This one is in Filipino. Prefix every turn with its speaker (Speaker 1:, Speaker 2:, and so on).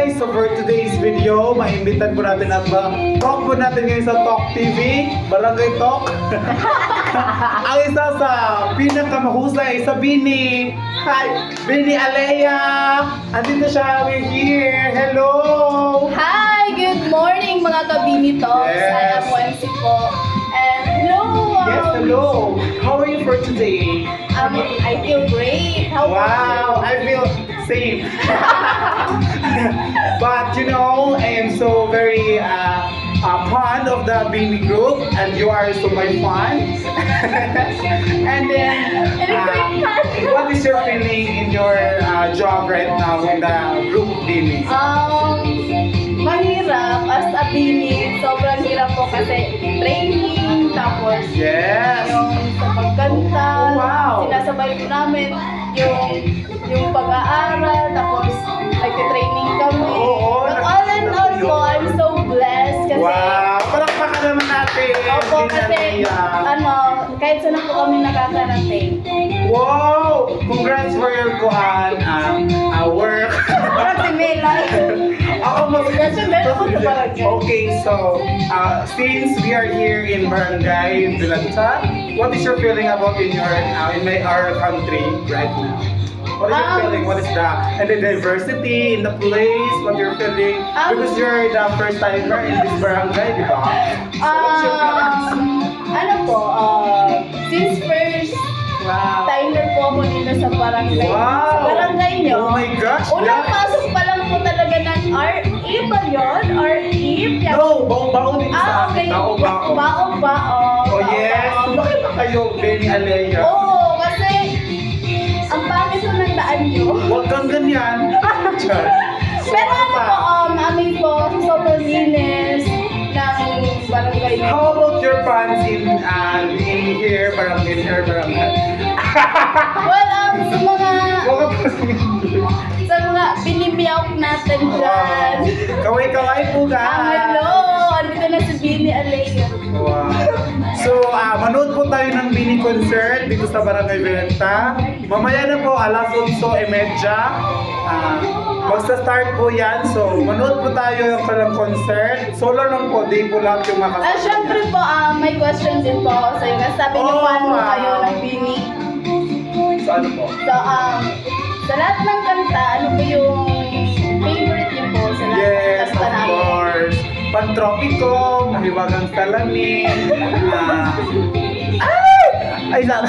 Speaker 1: guys! So for today's video, maimbitan po natin at talk po natin ngayon sa Talk TV, Barangay Talk. Ang isa sa pinakamahusay sa Bini. Hi! Bini Alea! Andito siya, we're here! Hello!
Speaker 2: Hi! Good morning mga Kabini Talks!
Speaker 1: Yes.
Speaker 2: I am Wensi po. And hello!
Speaker 1: Yes, hello! How are you for today?
Speaker 2: I feel great. How
Speaker 1: Wow, I feel safe. But you know, I am so very fond of the Bini group, and you are so my fan. And then, what is your feeling in your job right now in the group Bini?
Speaker 2: Mahirap as a Bini. Sobrang hirap po kasi training, tapos
Speaker 1: Yes.
Speaker 2: yung sa pagkanta,
Speaker 1: Oh, wow.
Speaker 2: sinasabay po namin yung pag-aaral, tapos nag-training kami.
Speaker 1: Oo,
Speaker 2: But all in all po, I'm so blessed kasi
Speaker 1: Wow, palakpakan naman natin.
Speaker 2: opo,
Speaker 1: Bini
Speaker 2: kasi
Speaker 1: Alea.
Speaker 2: kahit saan na po kami nakakarating.
Speaker 1: Wow! Congrats for your work.
Speaker 2: Parang si Mela.
Speaker 1: Ako mas
Speaker 2: Kasi meron ko sa barangay.
Speaker 1: Okay, so since we are here in Barangay Vilanta, what is your feeling about our country right now? What is your feeling? What is the diversity in the place? What you're feeling? Because you're the first timer in this barangay, di ba? So what's your feelings?
Speaker 2: Ano po, since first
Speaker 1: Wow.
Speaker 2: timer po ako dito sa barangay.
Speaker 1: Wow.
Speaker 2: Sa barangay nyo.
Speaker 1: Oh my gosh,
Speaker 2: Unang
Speaker 1: yes.
Speaker 2: pasok pa lang po talaga ng RE ba yun? RE?
Speaker 1: No, baong dito sa amin.
Speaker 2: Okay.
Speaker 1: Bao.
Speaker 2: Bao.
Speaker 1: Oh yes. Bakit ba kayo, Bini Alea?
Speaker 2: Oo, kasi ang pangit po ng daan nyo.
Speaker 1: Huwag kang ganyan. Char.
Speaker 2: Pero ano po, amin po, sobrang linis ng barangay nyo.
Speaker 1: How about your fans in here, barangay?
Speaker 2: Well, sa mga
Speaker 1: Huwag ka
Speaker 2: binibiyok natin dyan.
Speaker 1: Kaway-kaway po ka.
Speaker 2: Hello! Andito na si Bini Alea.
Speaker 1: Wow. So, manood po tayo ng Bini concert dito sa Barangay Vilanta. Mamaya na po, alas 11:30. Magsa-start po yan. So, manood po tayo ng palang concert. Solo lang po, di po lahat yung makasama.
Speaker 2: Syempre po, may question din po ako sa'yo. Nasabi niyo
Speaker 1: Oh,
Speaker 2: paano
Speaker 1: wow.
Speaker 2: kayo ng Bini.
Speaker 1: So, ano po?
Speaker 2: So, sa lahat ng kanta, ano po yung favorite niyo po sa lahat ng
Speaker 1: Yes,
Speaker 2: kanta
Speaker 1: of
Speaker 2: namin?
Speaker 1: course. Pantropiko, Mahiwagang Salamin. Ay! Ay, sana.